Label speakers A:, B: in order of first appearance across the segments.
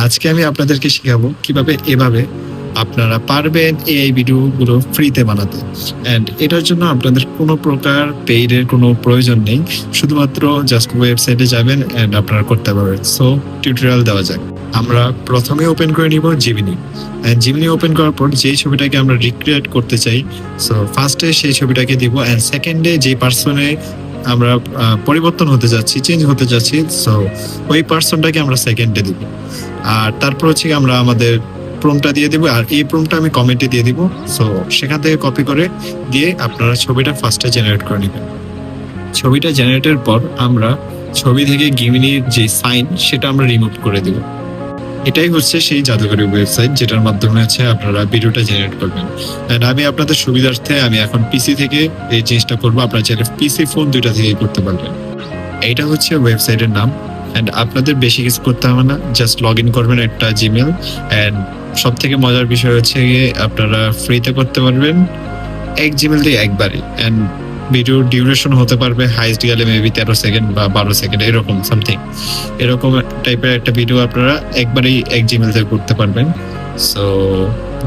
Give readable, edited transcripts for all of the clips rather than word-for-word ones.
A: আজকে আমি আপনাদেরকে শেখাবো কিভাবে এভাবে আপনারা পারবেন এই ভিডিওগুলো ফ্রিতে বানাতে। অ্যান্ড এটার জন্য আপনাদের কোনো প্রকার পেইডের কোনো প্রয়োজন নেই, শুধুমাত্র জাস্ট ওয়েবসাইটে যাবেন অ্যান্ড আপনারা করতে পারবেন। সো টিউটোরিয়াল দেওয়া যাক। আমরা প্রথমে ওপেন করে নিব জিমিনি। অ্যান্ড জিমিনি ওপেন করার পর যেই ছবিটাকে আমরা রিক্রিয়েট করতে চাই, সো ফার্স্টে সেই ছবিটাকে দিব, অ্যান্ড সেকেন্ডে যে পার্সনে আমরা পরিবর্তন হতে যাচ্ছি, চেঞ্জ হতে যাচ্ছি, সো ওই পার্সনটাকে আমরা সেকেন্ডে দিব। আর তারপর হচ্ছে আমরা আমাদের প্রম্পটটা দিয়ে দিব, আর এই প্রম্পটটা আমি কমেন্টে দিয়ে দিব। সো সেখান থেকে কপি করে দিয়ে আপনারা ছবিটা ফার্স্টে জেনারেট করে নেবেন। ছবিটা জেনারেটের পর আমরা ছবি থেকে গিমিনির যে সাইন সেটা আমরা রিমুভ করে দিব। এটাই হচ্ছে সেই জাদুকরী ওয়েবসাইট যেটার মাধ্যমে হচ্ছে আপনারা ভিডিওটা জেনারেট করবেন। এন্ড আমি আপনাদের সুবিধার্থে আমি এখন পিসি থেকে এই জিনিসটা করবো। আপনারা চাইলে পিসি ফোন দুইটা থেকে করতে পারবেন। এইটা হচ্ছে ওয়েবসাইটের নাম। অ্যান্ড আপনাদের বেশি কিছু করতে হবে না, জাস্ট লগ ইন করবেন একটা জিমেল। অ্যান্ড সব থেকে মজার বিষয় হচ্ছে গিয়ে আপনারা ফ্রিতে করতে পারবেন এক জিমেল দিয়ে একবারই। অ্যান্ড ভিডিও ডিউরেশন হতে পারবে হাইস্ট গেলে মেবি 13 সেকেন্ড বা 12 সেকেন্ড, এরকম সামথিং এরকম টাইপের একটা ভিডিও আপনারা একবারেই এক জিমেল থেকে করতে পারবেন। সো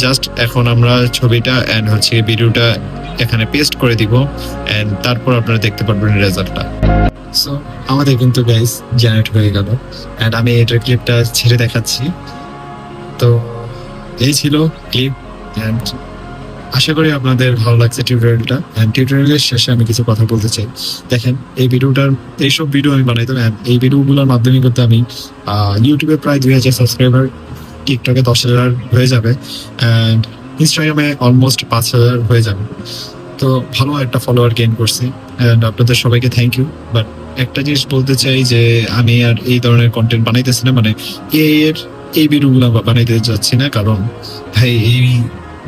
A: জাস্ট এখন আমরা ছবিটা অ্যান্ড হচ্ছে ভিডিওটা এখানে পেস্ট করে দিব, অ্যান্ড তারপর আপনারা দেখতে পারবেন রেজাল্টটা। সো আমাদের কিন্তু গাইস জেনারেট হয়ে গেল, অ্যান্ড আমি এটার ক্লিপটা ছেড়ে দেখাচ্ছি। তো এই ছিল ক্লিপ, অ্যান্ড আশা করি আপনাদের ভালো লাগছে টিউটোরিয়ালটা। অ্যান্ড টিউটোরিয়ালের শেষে আমি কিছু কথা বলতে চাই। দেখেন এই ভিডিওটার এইসব ভিডিও আমি বানাইতাম, অ্যান্ড এই ভিডিওগুলোর মাধ্যমে কিন্তু আমি ইউটিউবে প্রায় 2000 সাবস্ক্রাইবার, টিকটকে 10,000 হয়ে যাবে, অ্যান্ড ইনস্টাগ্রামে অলমোস্ট 5,000 হয়ে যাবে। তো ভালো একটা ফলোয়ার গেইন করছি, অ্যান্ড আপনাদের সবাইকে থ্যাংক ইউ। বাট একটা জিনিস বলতে চাই যে আমি আর এই ধরনের কন্টেন্ট বানাইতেছি না, মানে এই ভিডিওগুলো বানাইতে যাচ্ছি না, কারণ ভাই এই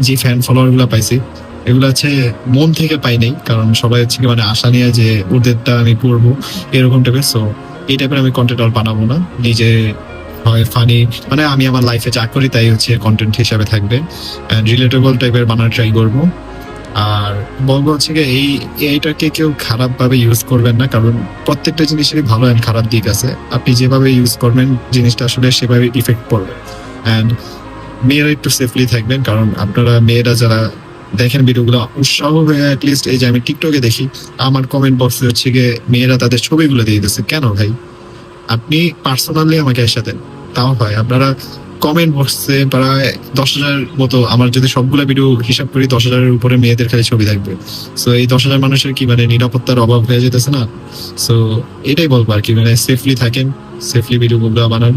A: যে ফ্যান ফলোয়ার গুলা পাইছি এগুলো হচ্ছে মন থেকে পাই নাই, কারণ সবাই হচ্ছে মানে আশা নিয়ে যে ওদেরটা আমি করবো এরকম টাইপের। সো এই টাইপের আমি কন্টেন্ট আর বানাবো না। নিজে হয় ফানি, মানে আমি আমার লাইফে যা করি তাই হচ্ছে কন্টেন্ট হিসাবে থাকবে, রিলেটেবল টাইপের বানানোর ট্রাই করবো। আর বলবো হচ্ছে কি এইটাকে কেউ খারাপ ভাবে ইউজ করবেন না, কারণ প্রত্যেকটা জিনিসেরই ভালো অ্যান্ড খারাপ দিক আছে। আপনি যেভাবে ইউজ করবেন জিনিসটা আসলে সেভাবে ইফেক্ট পড়বে। অ্যান্ড মেয়েরা একটু সেফলি থাকবেন, কারণ আপনারা মেয়েরা যারা দেখেন ভিডিওগুলো উৎসাহ হয়ে অ্যাটলিস্ট এই যে আমি টিকটকে দেখি আমার কমেন্ট বক্সে হচ্ছে গিয়ে মেয়েরা তাদের ছবিগুলো দিয়ে দিচ্ছে। কেন ভাই? আপনি পার্সোনালি আমাকে এসে দেন, তাও হয়। আপনারা কমেন্ট বক্সে প্রায় 10,000 মতো, আমার যদি সবগুলো ভিডিও হিসাব করি 10,000-এর উপরে মেয়েদের খালি ছবি থাকবে। সো এই 10,000 মানুষের কি মানে নিরাপত্তার অভাব হয়ে যেতেছে না? সো এটাই বলবো আর কি, মানে সেফলি থাকেন, সেফলি ভিডিওগুলো বানান।